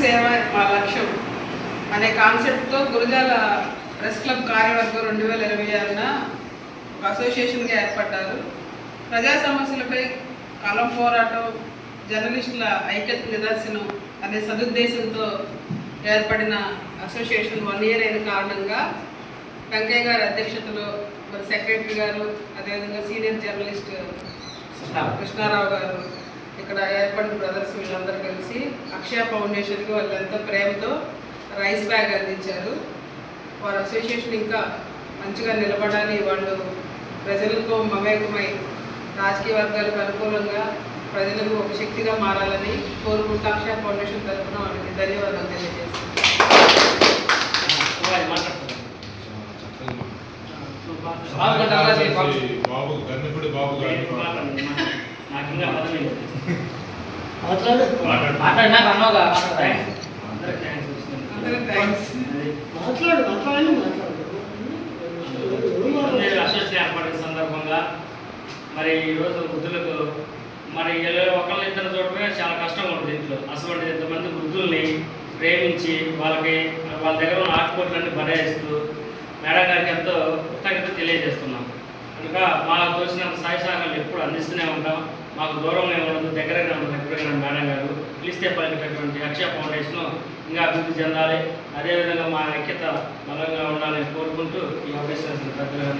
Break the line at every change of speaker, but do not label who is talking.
సేవ మా లక్ష్యం అనే కాన్సెప్ట్తో గురజాల ప్రెస్ క్లబ్ కార్యవర్గం 2026న ఒక అసోసియేషన్గా ఏర్పడ్డారు. ప్రజా సమస్యలపై కాలం పోరాటం, జర్నలిస్టుల ఐక్యత నిదర్శనం అనే సదుద్దేశంతో ఏర్పడిన అసోసియేషన్ 1 year అయిన కారణంగా వెంకయ్య గారి అధ్యక్షతలో మరి సెక్రటరీ గారు, అదేవిధంగా సీనియర్ జర్నలిస్ట్ కృష్ణారావు గారు, ఇక్కడ ఏర్పడిన బ్రదర్స్ వీళ్ళందరూ కలిసి అక్షయ ఫౌండేషన్కి వాళ్ళు ఎంతో ప్రేమతో రైస్ బ్యాగ్ అందించారు. వారి అసోసియేషన్ ఇంకా మంచిగా నిలబడాలి, వాళ్ళు ప్రజలకు మమేకమై రాజకీయ వర్గాలకు అనుకూలంగా ప్రజలకు ఒక శక్తిగా మారాలని కోరుకుంటూ అక్షయ ఫౌండేషన్ తరఫున వాళ్ళకి ధన్యవాదాలు తెలియజేస్తున్నాను.
ఏర్పడిన సందర్భంగా మరి ఈరోజు వృద్ధులకు మరి ఒకళ్ళు ఇద్దరు చూడటమే చాలా కష్టంగా ఉంటుంది. ఇంట్లో అసలు ఇంతమంది వృద్ధుల్ని ప్రేమించి వాళ్ళ దగ్గర ఉన్న ఆకుకూరలన్నీ బరాయిస్తూ మేడం గారికి ఎంతో కృతజ్ఞత తెలియజేస్తున్నాం. కనుక మాకు తోచినంత సాయి సహకారాలు ఎప్పుడు అందిస్తూనే ఉంటాం. మాకు దూరంగా ఉండదు, దగ్గరగా ఉండదు. ఎప్పుడైనా మేడం గారు పిలిస్తే పలికేటటువంటి అక్షయ ఫౌండేషన్ ఇంకా అభివృద్ధి చెందాలి, అదేవిధంగా మా ఐక్యత బలంగా ఉండాలని కోరుకుంటూ ఈ అవకాశాన్ని పెద్దలుగా